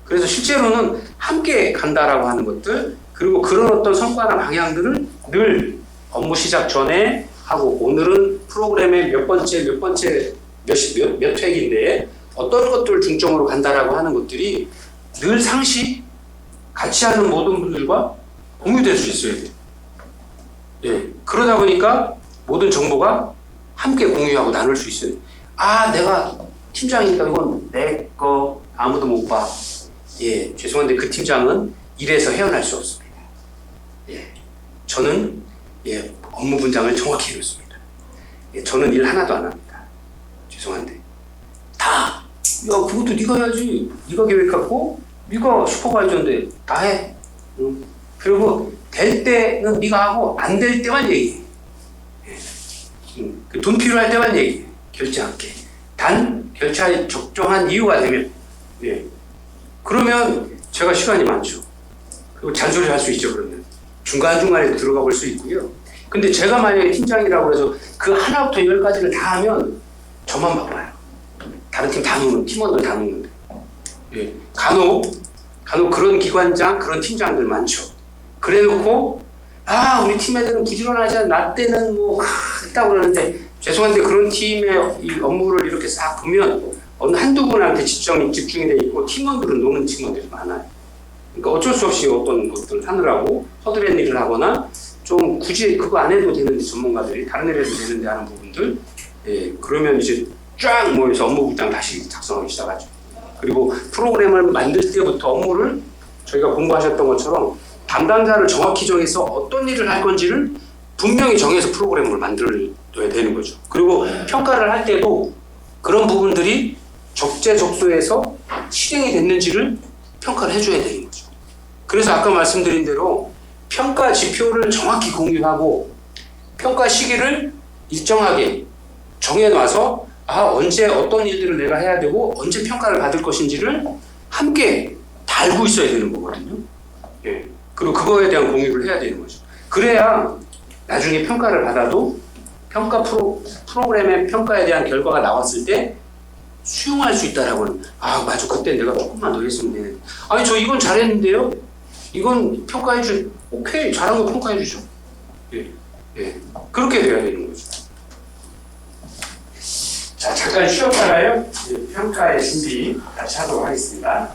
그래서 실제로는 함께 간다라고 하는 것들, 그리고 그런 어떤 성과나 방향들을 늘 업무 시작 전에 하고, 오늘은 프로그램의 몇 회인데 어떤 것들을 중점으로 간다라고 하는 것들이 늘 상시 같이 하는 모든 분들과 공유될 수 있어야 돼요. 예. 그러다 보니까 모든 정보가 함께 공유하고 나눌 수 있어요. 아, 내가 팀장이니까 이건 내 거 아무도 못 봐. 예, 죄송한데 그 팀장은 일에서 헤어날 수 없습니다. 예, 저는 업무 분장을 정확히 해놓습니다. 예, 저는 일 하나도 안 합니다. 죄송한데 다, 야, 그것도 네가 해야지. 네가 계획하고 네가 슈퍼바이저인데 다 해. 그리고 될 때는 네가 하고 안 될 때만 얘기해. 예. 돈 필요할 때만 얘기해. 결제할게. 단 결제할 적정한 이유가 되면, 예. 그러면 제가 시간이 많죠. 그리고 잔소리 할 수 있죠. 그러면 중간중간에 들어가 볼 수 있고요. 근데 제가 만약에 팀장이라고 해서 그 하나부터 10가지를 다 하면 저만 바빠요. 다른 팀 다 놓는, 팀원들 다 놓는데. 예. 간혹 그런 기관장, 그런 팀장들 많죠. 그래 놓고, 아, 우리 팀 애들은 부지런하지 않아. 나 때는 뭐, 했다고 그러는데, 죄송한데 그런 팀의 이 업무를 이렇게 싹 보면, 어느 한두 분한테 집중이 돼 있고, 팀원들은 노는 팀원들이 많아요. 그러니까 어쩔 수 없이 어떤 것들을 하느라고 허드렛 일을 하거나, 좀 굳이 그거 안 해도 되는데, 전문가들이 다른 일 해도 되는데 하는 부분들, 예, 그러면 이제 쫙 모여서 업무부장 다시 작성하기 시작하죠. 그리고 프로그램을 만들 때부터 업무를 저희가 공부하셨던 것처럼 담당자를 정확히 정해서 어떤 일을 할 건지를 분명히 정해서 프로그램을 만들어야 되는 거죠. 그리고 평가를 할 때도 그런 부분들이 적재적소에서 실행이 됐는지를 평가를 해줘야 되는 거죠. 그래서 아까 말씀드린 대로 평가 지표를 정확히 공유하고 평가 시기를 일정하게 정해놔서, 아, 언제 어떤 일들을 내가 해야 되고 언제 평가를 받을 것인지를 함께 다 알고 있어야 되는 거거든요. 예. 그리고 그거에 대한 공유를 해야 되는 거죠. 그래야 나중에 평가를 받아도 프로그램의 평가에 대한 결과가 나왔을 때 수용할 수 있다라고는, 아, 맞아, 그때 내가 조금만 더 했으면 되는데, 아니, 저 이건 잘했는데요? 이건 평가해 줄 오케이 잘한 거 평가해 주죠. 예, 예, 그렇게 돼야 되는 거죠. 자, 잠깐 쉬었다가요. 이제 평가의 준비 다시 하도록 하겠습니다.